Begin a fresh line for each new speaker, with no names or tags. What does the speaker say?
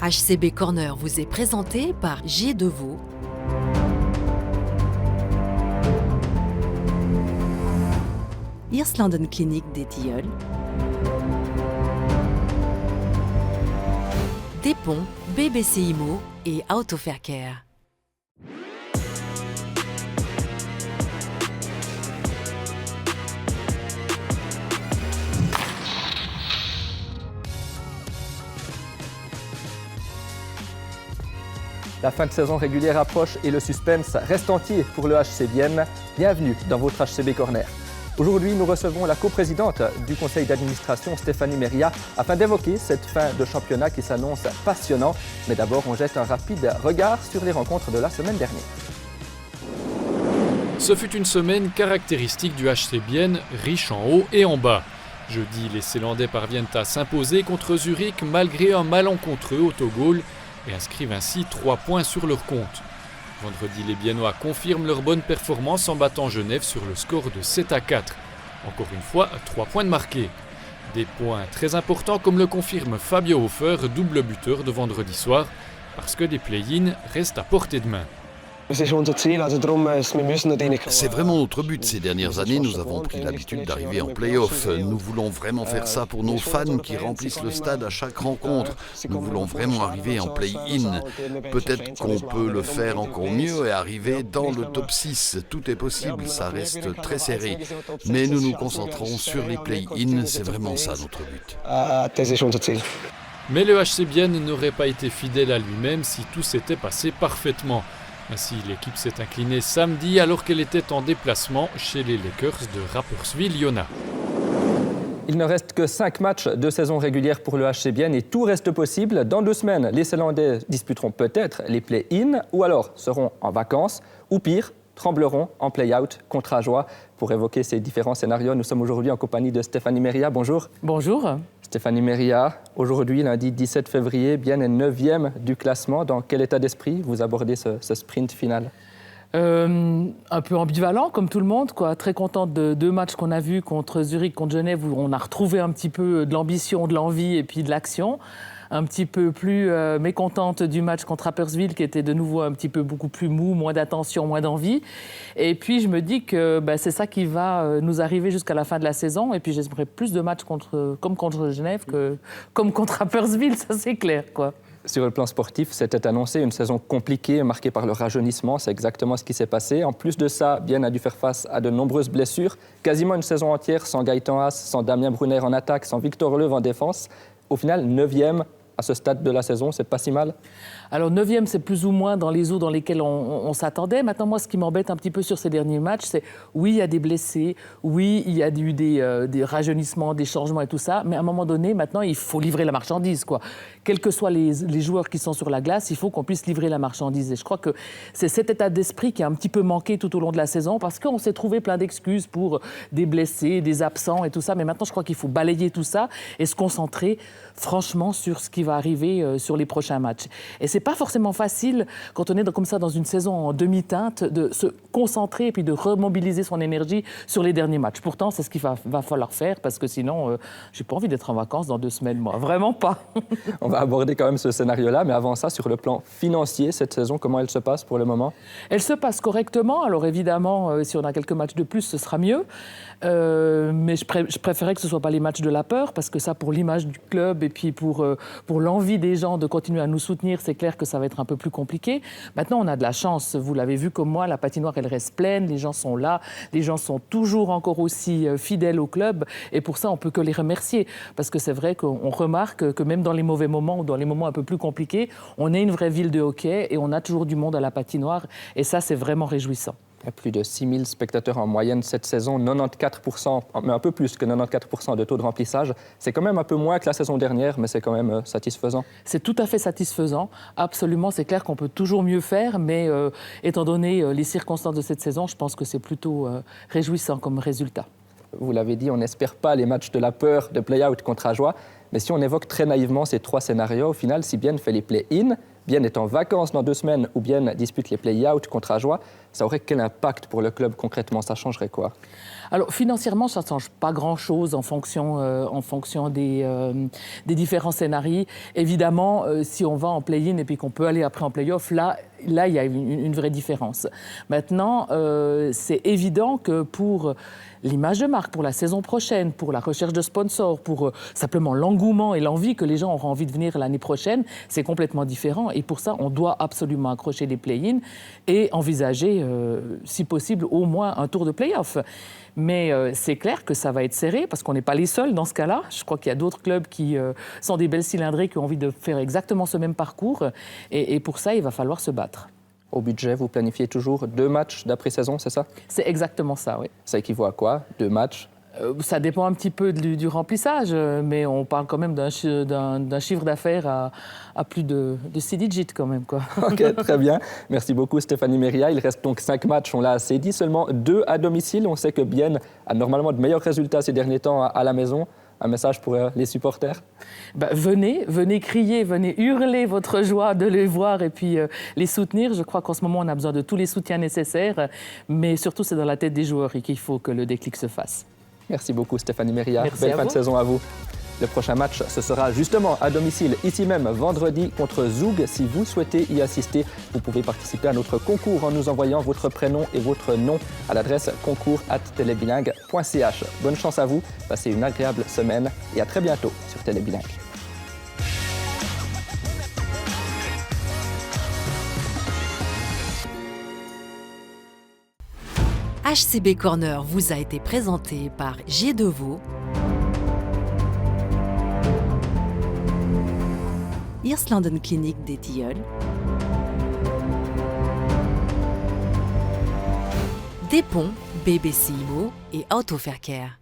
HCB Corner vous est présenté par J. Deveau. Hirslanden Clinique des Tilleuls. Dépont, BBC Immo et Autofaircare.
La fin de saison régulière approche et le suspense reste entier pour le HC Bienne. Bienvenue dans votre HCB Corner. Aujourd'hui, nous recevons la coprésidente du conseil d'administration, Stéphanie Meria, afin d'évoquer cette fin de championnat qui s'annonce passionnant. Mais d'abord, on jette un rapide regard sur les rencontres de la semaine dernière.
Ce fut une semaine caractéristique du HC Bienne, riche en haut et en bas. Jeudi, les Célandais parviennent à s'imposer contre Zurich malgré un malencontreux autogol et inscrivent ainsi 3 points sur leur compte. Vendredi, les Biennois confirment leur bonne performance en battant Genève sur le score de 7-4. Encore une fois, 3 points de marqués. Des points très importants comme le confirme Fabio Hofer, double buteur de vendredi soir, parce que les play-in restent à portée de main.
C'est
vraiment notre but. Ces dernières années, nous avons pris l'habitude d'arriver en play-off. Nous voulons vraiment faire ça pour nos fans qui remplissent le stade à chaque rencontre. Nous voulons vraiment arriver en play-in. Peut-être qu'on peut le faire encore mieux et arriver dans le top 6. Tout est possible, ça reste très serré. Mais nous nous concentrons sur les play-in, c'est vraiment ça notre but.
Mais le HC Bienne n'aurait pas été fidèle à lui-même si tout s'était passé parfaitement. Ainsi, l'équipe s'est inclinée samedi alors qu'elle était en déplacement chez les Lakers de Rapperswil-Jona.
Il ne reste que 5 matchs de saison régulière pour le HC Bienne et tout reste possible. Dans 2 semaines, les Célandais disputeront peut-être les play-in ou alors seront en vacances ou pire, trembleront en play-out contre Ajoie. Pour évoquer ces différents scénarios, nous sommes aujourd'hui en compagnie de Stéphanie Meria. Bonjour.
Bonjour.
Stéphanie Meria, aujourd'hui, lundi 17 février, Bienne est 9e du classement. Dans quel état d'esprit vous abordez ce sprint final ?
Un peu ambivalent, comme tout le monde, quoi. Très contente de 2 matchs qu'on a vus contre Zurich, contre Genève, où on a retrouvé un petit peu de l'ambition, de l'envie et puis de l'action. Un petit peu plus mécontente du match contre Rapperswil, qui était de nouveau un petit peu beaucoup plus mou, moins d'attention, moins d'envie. Et puis je me dis que c'est ça qui va nous arriver jusqu'à la fin de la saison. Et puis j'espérais plus de matchs comme contre Genève que comme contre Rapperswil, ça c'est clair, quoi.
Sur le plan sportif, c'était annoncé une saison compliquée, marquée par le rajeunissement. C'est exactement ce qui s'est passé. En plus de ça, Bienne a dû faire face à de nombreuses blessures. Quasiment une saison entière sans Gaëtan Haas, sans Damien Brunner en attaque, sans Victor Leuve en défense. Au final, 9e à ce stade de la saison, c'est pas si mal.
Alors 9e, c'est plus ou moins dans les eaux dans lesquelles on s'attendait. Maintenant, moi, ce qui m'embête un petit peu sur ces derniers matchs, c'est oui, il y a des blessés, oui, il y a eu des rajeunissements, des changements et tout ça, mais à un moment donné, maintenant, il faut livrer la marchandise, quoi. Quels que soient les joueurs qui sont sur la glace, il faut qu'on puisse livrer la marchandise. Et je crois que c'est cet état d'esprit qui a un petit peu manqué tout au long de la saison, parce qu'on s'est trouvé plein d'excuses pour des blessés, des absents et tout ça, mais maintenant, je crois qu'il faut balayer tout ça et se concentrer franchement sur ce qui va arriver sur les prochains matchs. Et c'est pas forcément facile, quand on est comme ça dans une saison en demi-teinte, de se concentrer et puis de remobiliser son énergie sur les derniers matchs. Pourtant, c'est ce qu'il va falloir faire, parce que sinon, j'ai pas envie d'être en vacances dans 2 semaines, moi. Vraiment pas.
On va aborder quand même ce scénario-là, mais avant ça, sur le plan financier, cette saison, comment elle se passe pour le moment ?
Elle se passe correctement. Alors évidemment, si on a quelques matchs de plus, ce sera mieux. Mais je préférais que ce ne soit pas les matchs de la peur, parce que ça, pour l'image du club et puis pour l'envie des gens de continuer à nous soutenir, c'est clair que ça va être un peu plus compliqué. Maintenant, on a de la chance. Vous l'avez vu comme moi, la patinoire, elle reste pleine, les gens sont là, les gens sont toujours encore aussi fidèles au club. Et pour ça, on ne peut que les remercier. Parce que c'est vrai qu'on remarque que même dans les mauvais moments ou dans les moments un peu plus compliqués, on est une vraie ville de hockey et on a toujours du monde à la patinoire. Et ça, c'est vraiment réjouissant.
Il y a plus de 6000 spectateurs en moyenne cette saison, 94%, mais un peu plus que 94% de taux de remplissage. C'est quand même un peu moins que la saison dernière, mais c'est quand même satisfaisant.
C'est tout à fait satisfaisant, absolument. C'est clair qu'on peut toujours mieux faire, mais étant donné les circonstances de cette saison, je pense que c'est plutôt réjouissant comme résultat.
Vous l'avez dit, on n'espère pas les matchs de la peur de play-out contre Ajoie, mais si on évoque très naïvement ces 3 scénarios, au final, si Bienne fait les play-in, Bienne est en vacances dans 2 semaines ou Bienne dispute les play-out contre Ajoie, ça aurait quel impact pour le club concrètement? Ça changerait quoi?
Alors financièrement, ça ne change pas grand-chose en fonction des différents scénarios. Évidemment, si on va en play-in et puis qu'on peut aller après en play-off, là il y a une vraie différence. Maintenant, c'est évident que pour l'image de marque, pour la saison prochaine, pour la recherche de sponsors, pour simplement l'engouement et l'envie que les gens auront envie de venir l'année prochaine, c'est complètement différent. Et pour ça, on doit absolument accrocher les play-in et envisager, si possible, au moins un tour de play-off. Mais c'est clair que ça va être serré parce qu'on n'est pas les seuls dans ce cas-là. Je crois qu'il y a d'autres clubs qui sont des belles cylindrées qui ont envie de faire exactement ce même parcours. Et pour ça, il va falloir se battre.
Au budget, vous planifiez toujours 2 matchs d'après-saison, c'est ça?
C'est exactement ça, oui.
Ça équivaut à quoi? 2 matchs?
Ça dépend un petit peu du remplissage, mais on parle quand même d'un chiffre d'affaires à plus de 6 digits quand même, quoi.
Ok, très bien. Merci beaucoup Stéphanie Méria. Il reste donc 5 matchs, on l'a assez dit, seulement 2 à domicile. On sait que Bienne a normalement de meilleurs résultats ces derniers temps à la maison. Un message pour les supporters?
Venez crier, venez hurler votre joie de les voir et puis les soutenir. Je crois qu'en ce moment, on a besoin de tous les soutiens nécessaires, mais surtout, c'est dans la tête des joueurs et qu'il faut que le déclic se fasse.
Merci beaucoup Stéphanie Méria.
Merci
Belle
à
fin
vous.
de saison à vous. Le prochain match, ce sera justement à domicile, ici même, vendredi, contre Zoug. Si vous souhaitez y assister, vous pouvez participer à notre concours en nous envoyant votre prénom et votre nom à l'adresse concours@télébilingue.ch. Bonne chance à vous, passez une agréable semaine et à très bientôt sur Télébilingue.
HCB Corner vous a été présenté par G2VO, Irslanden Clinique des Tilleuls, Des Ponts, BBC Immo et Autofaircare.